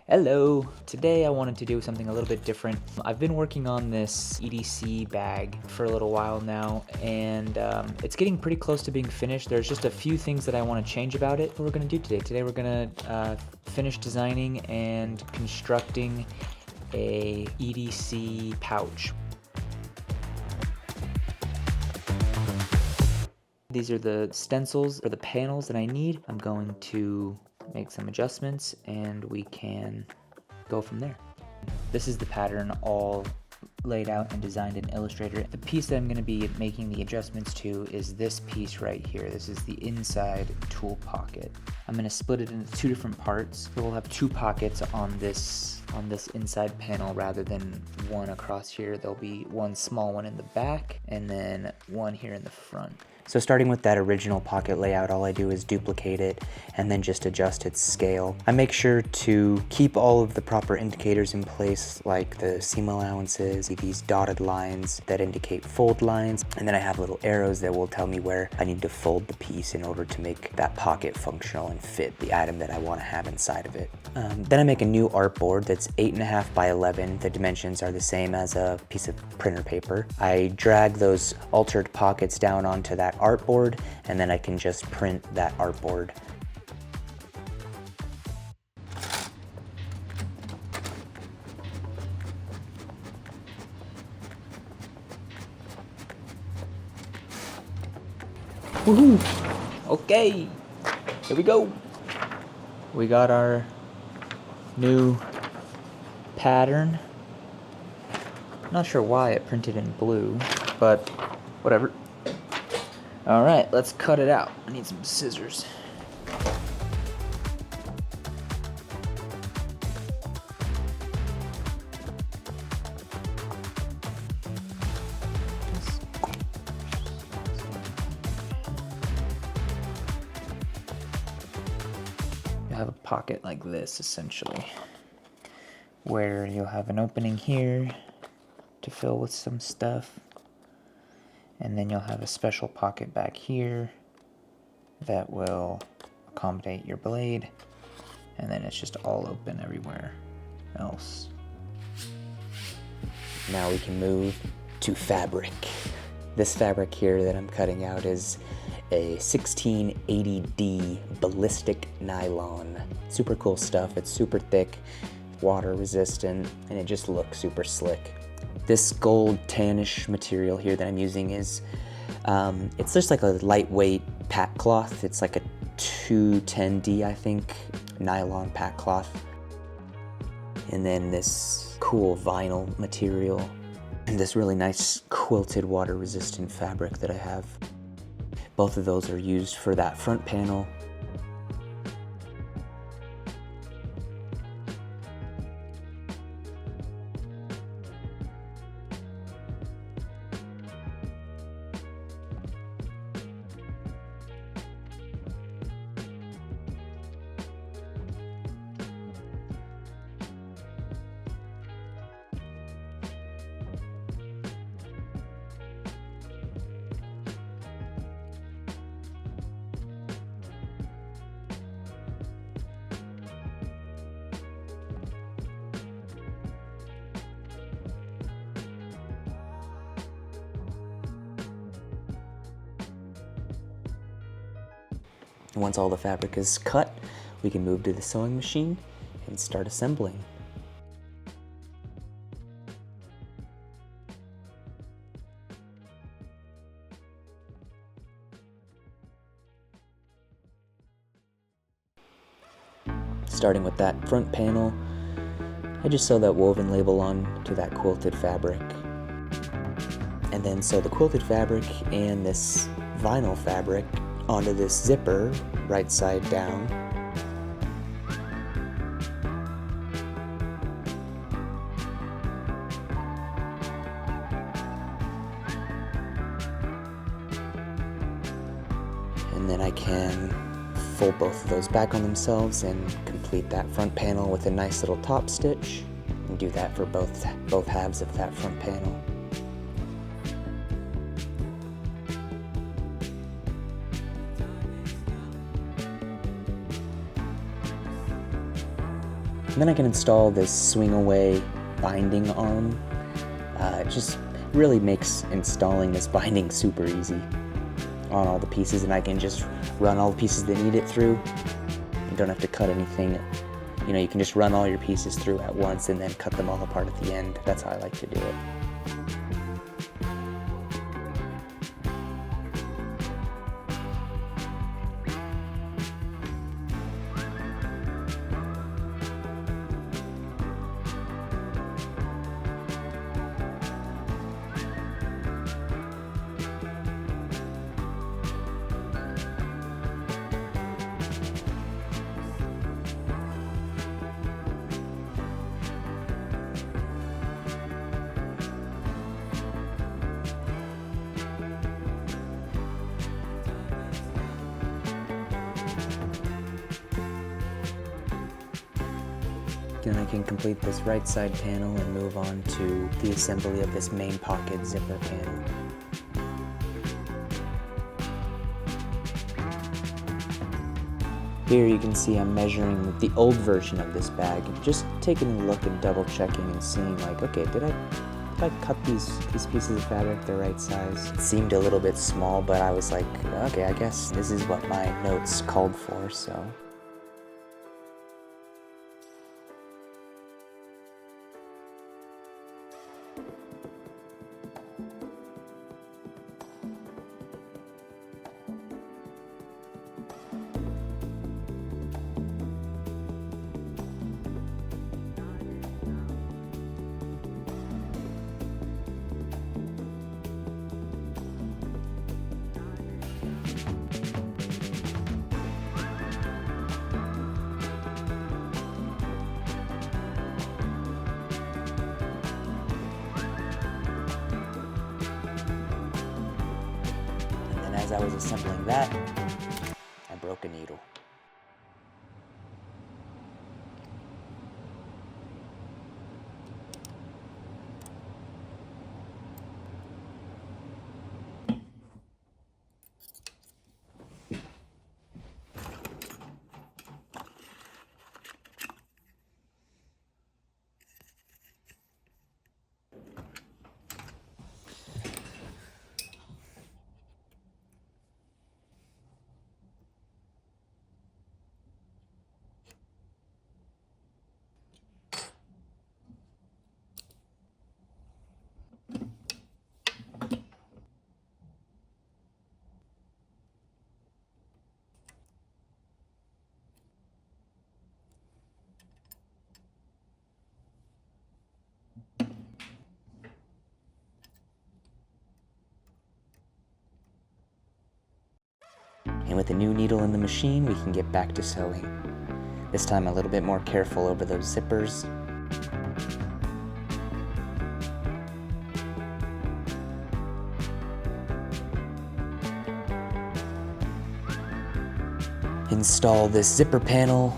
Hello! Today I wanted to do something a little bit different. I've been working on this EDC bag for a little while now, and it's getting pretty close to being finished. There's just a few things that I want to change about it. What we're going to do today. Today we're going to finish designing and constructing a EDC pouch. These are the stencils or the panels that I need. I'm going to make some adjustments and we can go from there. This is the pattern all laid out and designed in Illustrator. The piece that I'm going to be making the adjustments to is this piece right here. This is the inside tool pocket. I'm going to split it into two different parts. So we'll have two pockets on this inside panel rather than one across here. There'll be one small one in the back and then one here in the front. So starting with that original pocket layout, all I do is duplicate it and then just adjust its scale. I make sure to keep all of the proper indicators in place, like the seam allowances, these dotted lines that indicate fold lines, and then I have little arrows that will tell me where I need to fold the piece in order to make that pocket functional and fit the item that I want to have inside of it. Then I make a new artboard that's 8.5 by 11. The dimensions are the same as a piece of printer paper. I drag those altered pockets down onto that artboard, and then I can just print that artboard. Woohoo! Okay, here we go. We got our new pattern. Not sure why it printed in blue, but whatever. All right, let's cut it out. I need some scissors. You have a pocket like this, essentially, where you'll have an opening here to fill with some stuff. And then you'll have a special pocket back here that will accommodate your blade. And then it's just all open everywhere else. Now we can move to fabric. This fabric here that I'm cutting out is a 1680D Ballistic Nylon. Super cool stuff. It's super thick, water resistant, and it just looks super slick. This gold tannish material here that I'm using is, it's just like a lightweight pack cloth. It's like a 210D, I think, nylon pack cloth. And then this cool vinyl material, and this really nice quilted water resistant fabric that I have. Both of those are used for that front panel. Once all the fabric is cut, we can move to the sewing machine and start assembling. Starting with that front panel, I just sew that woven label on to that quilted fabric. And then sew the quilted fabric and this vinyl fabric onto this zipper, right side down. And then I can fold both of those back on themselves and complete that front panel with a nice little top stitch, and do that for both halves of that front panel. And then I can install this swing away binding arm. It just really makes installing this binding super easy on all the pieces, and I can just run all the pieces that need it through. You don't have to cut anything. You know, you can just run all your pieces through at once and then cut them all apart at the end. That's how I like to do it. Then I can complete this right side panel and move on to the assembly of this main pocket zipper panel. Here you can see I'm measuring the old version of this bag, just taking a look and double checking and seeing like, okay, did I cut these pieces of fabric the right size? It seemed a little bit small, but I was like, okay, I guess this is what my notes called for, so. As I was assembling that, I broke a needle. And with a new needle in the machine, we can get back to sewing. This time a little bit more careful over those zippers. Install this zipper panel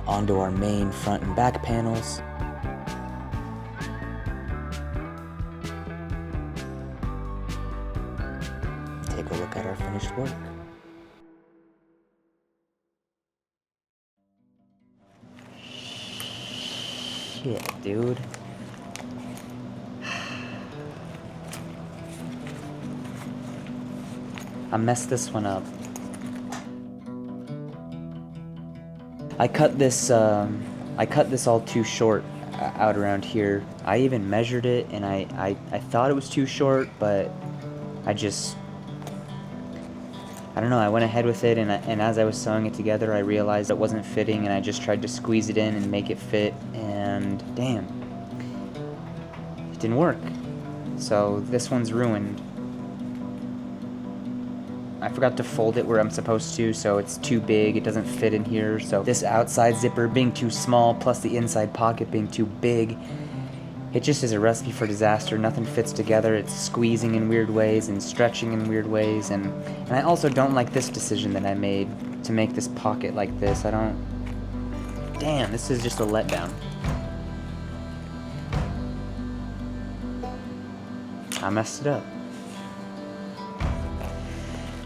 onto our main front and back panels. Take a look at our finished work. Shit, dude. I messed this one up. I cut this all too short out around here. I even measured it, and I thought it was too short, but I don't know, I went ahead with it, and as I was sewing it together, I realized it wasn't fitting, and I just tried to squeeze it in and make it fit, and damn, it didn't work. So this one's ruined. I forgot to fold it where I'm supposed to, so it's too big, it doesn't fit in here. So this outside zipper being too small, plus the inside pocket being too big, it just is a recipe for disaster. Nothing fits together. It's squeezing in weird ways and stretching in weird ways, and I also don't like this decision that I made to make this pocket like this. Damn, this is just a letdown. I messed it up.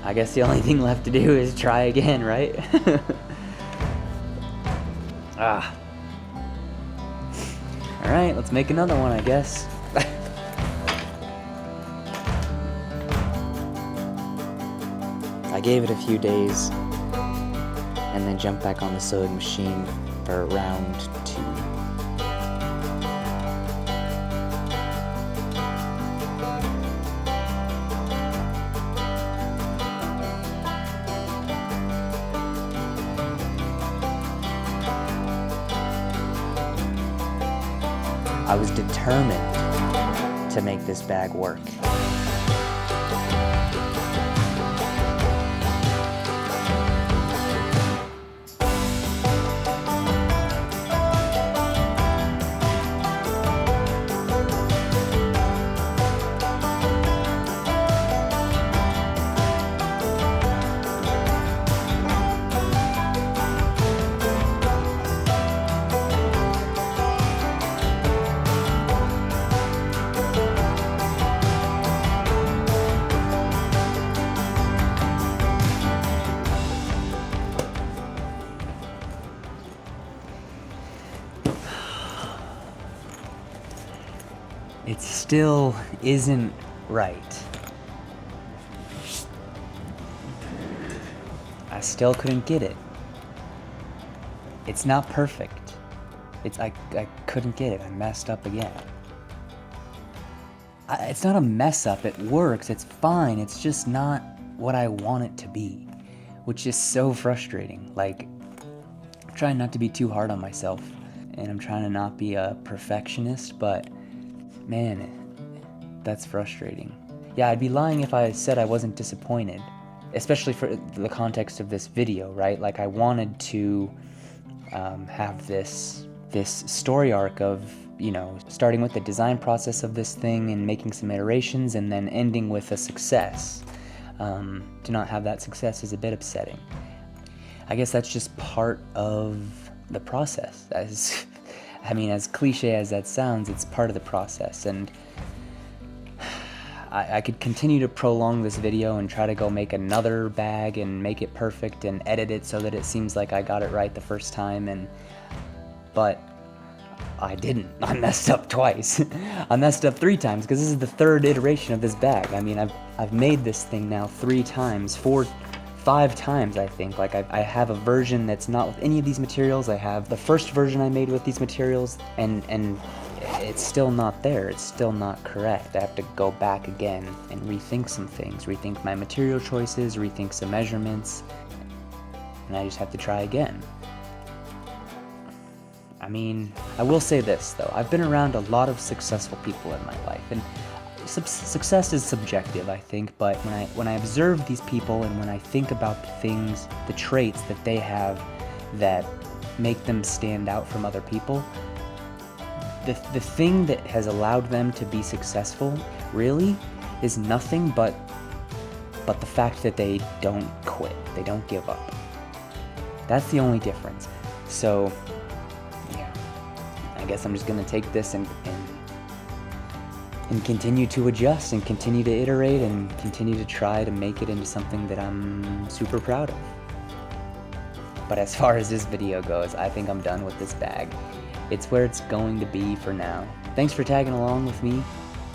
I guess the only thing left to do is try again, right? Alright, let's make another one, I guess. I gave it a few days and then jumped back on the sewing machine for round 2. I was determined to make this bag work. It still isn't right. I still couldn't get it. It's not perfect. I couldn't get it. I messed up again. It's not a mess up. It works. It's fine. It's just not what I want it to be, which is so frustrating. Like, I'm trying not to be too hard on myself, and I'm trying to not be a perfectionist, but man, that's frustrating. Yeah, I'd be lying if I said I wasn't disappointed, especially for the context of this video, right? Like, I wanted to have this story arc of, you know, starting with the design process of this thing and making some iterations and then ending with a success. To not have that success is a bit upsetting. I guess that's just part of the process. As cliche as that sounds, it's part of the process, and I could continue to prolong this video and try to go make another bag and make it perfect and edit it so that it seems like I got it right the first time, but I didn't. I messed up twice. I messed up 3 times because this is the 3rd iteration of this bag. I mean, I've made this thing now 3 times, 5 times, I think. Like, I have a version that's not with any of these materials. I have the first version I made with these materials, and it's still not there. It's still not correct. I have to go back again and rethink some things, rethink my material choices, rethink some measurements, and I just have to try again. I mean, I will say this, though. I've been around a lot of successful people in my life, and success is subjective, I think, but when I observe these people and when I think about the things, the traits that they have that make them stand out from other people, the thing that has allowed them to be successful really is nothing but the fact that they don't quit, they don't give up. That's the only difference. So, yeah, I guess I'm just gonna take this and continue to adjust and continue to iterate and continue to try to make it into something that I'm super proud of. But as far as this video goes, I think I'm done with this bag. It's where it's going to be for now. Thanks for tagging along with me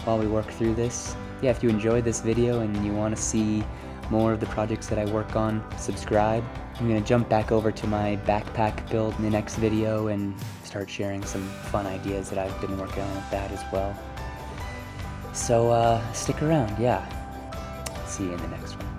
while we work through this. Yeah, if you enjoyed this video and you want to see more of the projects that I work on, subscribe. I'm going to jump back over to my backpack build in the next video and start sharing some fun ideas that I've been working on with that as well. So, stick around, yeah. See you in the next one.